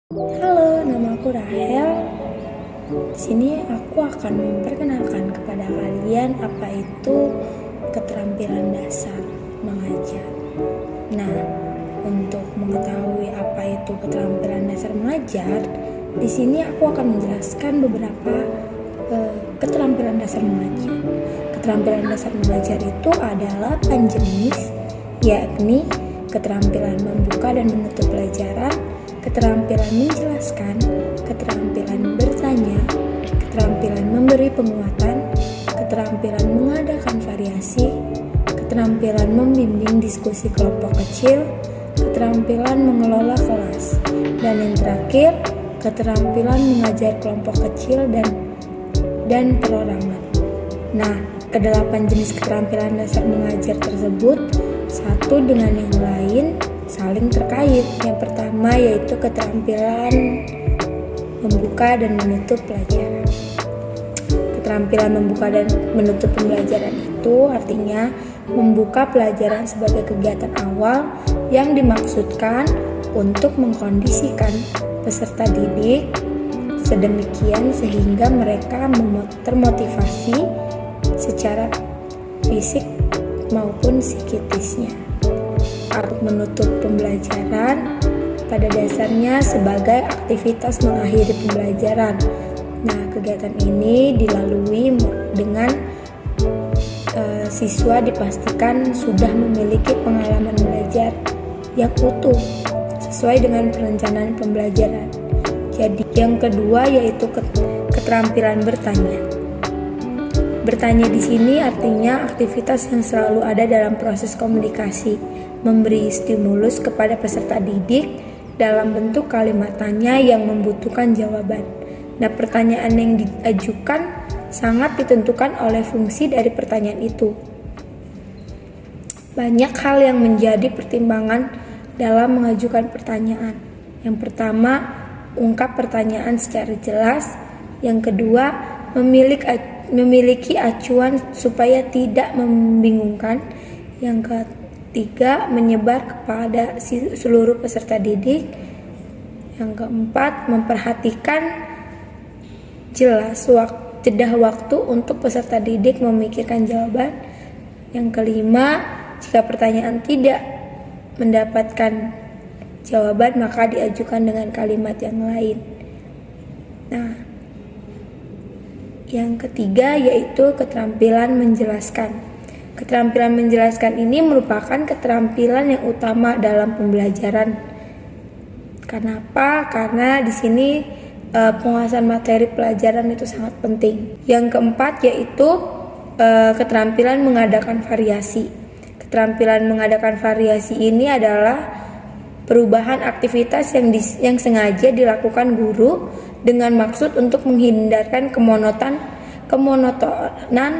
Halo, nama aku Rahel. Di sini aku akan memperkenalkan kepada kalian apa itu keterampilan dasar mengajar. Nah, untuk mengetahui apa itu keterampilan dasar mengajar, di sini aku akan menjelaskan beberapa keterampilan dasar mengajar. Keterampilan dasar mengajar itu adalah 8 jenis, yakni keterampilan membuka dan menutup pelajaran, keterampilan menjelaskan, keterampilan bertanya, keterampilan memberi penguatan, keterampilan mengadakan variasi, keterampilan membimbing diskusi kelompok kecil, keterampilan mengelola kelas, dan yang terakhir, keterampilan mengajar kelompok kecil dan perorangan. Nah, kedelapan jenis keterampilan dasar mengajar tersebut satu dengan yang lain saling terkait. Yang pertama yaitu keterampilan membuka dan menutup pelajaran. Keterampilan membuka dan menutup pembelajaran itu artinya membuka pelajaran sebagai kegiatan awal yang dimaksudkan untuk mengkondisikan peserta didik sedemikian sehingga mereka termotivasi secara fisik maupun psikisnya. Untuk menutup pembelajaran pada dasarnya sebagai aktivitas mengakhiri pembelajaran. Nah, kegiatan ini dilalui dengan siswa dipastikan sudah memiliki pengalaman belajar yang utuh sesuai dengan perencanaan pembelajaran. Jadi, yang kedua yaitu keterampilan bertanya. Bertanya di sini artinya aktivitas yang selalu ada dalam proses komunikasi, memberi stimulus kepada peserta didik dalam bentuk kalimat tanya yang membutuhkan jawaban. Nah, pertanyaan yang diajukan sangat ditentukan oleh fungsi dari pertanyaan itu. Banyak hal yang menjadi pertimbangan dalam mengajukan pertanyaan. Yang pertama, ungkap pertanyaan secara jelas. Yang kedua, memiliki acuan supaya tidak membingungkan. Yang ketiga, menyebar kepada seluruh peserta didik. Yang keempat, memperhatikan jelas jeda waktu untuk peserta didik memikirkan jawaban. Yang kelima, jika pertanyaan tidak mendapatkan jawaban maka diajukan dengan kalimat yang lain. Nah, yang ketiga yaitu keterampilan menjelaskan. Keterampilan menjelaskan ini merupakan keterampilan yang utama dalam pembelajaran. Kenapa? Karena di sini penguasaan materi pelajaran itu sangat penting. Yang keempat yaitu keterampilan mengadakan variasi. Keterampilan mengadakan variasi ini adalah perubahan aktivitas yang sengaja dilakukan guru dengan maksud untuk menghindarkan kemonotonan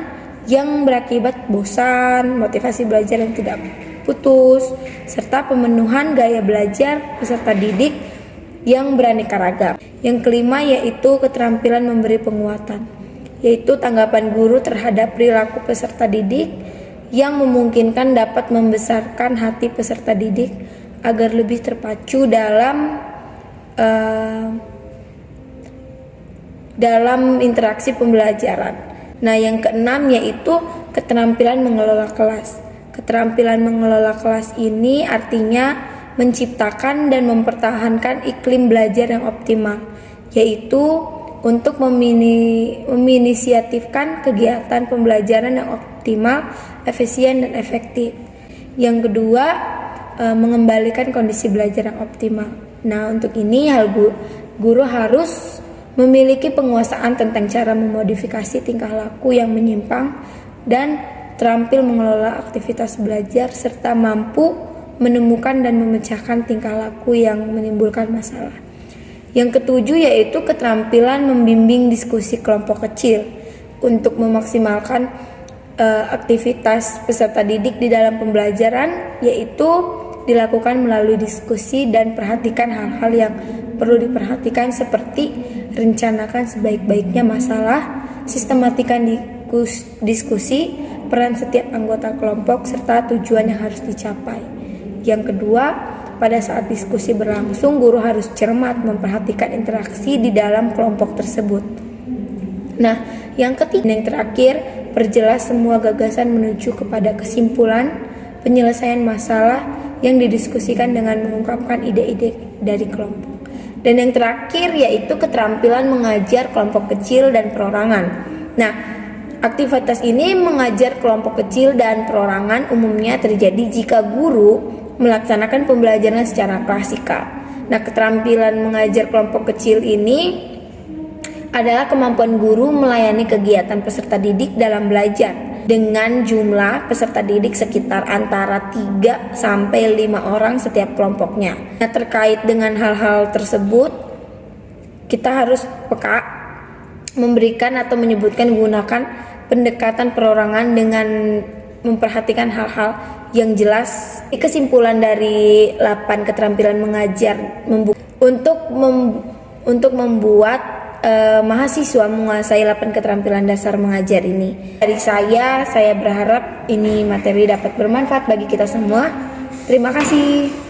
yang berakibat bosan, motivasi belajar yang tidak putus, serta pemenuhan gaya belajar peserta didik yang beraneka ragam. Yang kelima yaitu keterampilan memberi penguatan, yaitu tanggapan guru terhadap perilaku peserta didik yang memungkinkan dapat membesarkan hati peserta didik agar lebih terpacu dalam interaksi pembelajaran. Nah, yang keenam yaitu keterampilan mengelola kelas. Keterampilan mengelola kelas ini artinya menciptakan dan mempertahankan iklim belajar yang optimal, yaitu untuk menginisiatifkan kegiatan pembelajaran yang optimal, efisien dan efektif. Yang kedua, mengembalikan kondisi belajar yang optimal. Nah, untuk ini guru harus memiliki penguasaan tentang cara memodifikasi tingkah laku yang menyimpang dan terampil mengelola aktivitas belajar serta mampu menemukan dan memecahkan tingkah laku yang menimbulkan masalah. Yang ketujuh yaitu keterampilan membimbing diskusi kelompok kecil untuk memaksimalkan aktivitas peserta didik di dalam pembelajaran, yaitu dilakukan melalui diskusi dan perhatikan hal-hal yang perlu diperhatikan seperti rencanakan sebaik-baiknya masalah, sistematikan diskusi, peran setiap anggota kelompok serta tujuan yang harus dicapai. Yang kedua, pada saat diskusi berlangsung, guru harus cermat memperhatikan interaksi di dalam kelompok tersebut. Nah, yang ketiga, yang terakhir, perjelas semua gagasan menuju kepada kesimpulan penyelesaian masalah yang didiskusikan dengan mengungkapkan ide-ide dari kelompok. Dan yang terakhir yaitu keterampilan mengajar kelompok kecil dan perorangan. Nah, aktivitas ini mengajar kelompok kecil dan perorangan umumnya terjadi jika guru melaksanakan pembelajaran secara klasikal. Nah, keterampilan mengajar kelompok kecil ini adalah kemampuan guru melayani kegiatan peserta didik dalam belajar dengan jumlah peserta didik sekitar antara 3 sampai 5 orang setiap kelompoknya. Nah, terkait dengan hal-hal tersebut, kita harus peka memberikan atau menyebutkan gunakan pendekatan perorangan dengan memperhatikan hal-hal yang jelas. Kesimpulan dari 8 keterampilan mengajar untuk membuat mahasiswa menguasai 8 keterampilan dasar mengajar ini. Dari saya berharap ini materi dapat bermanfaat bagi kita semua. Terima kasih.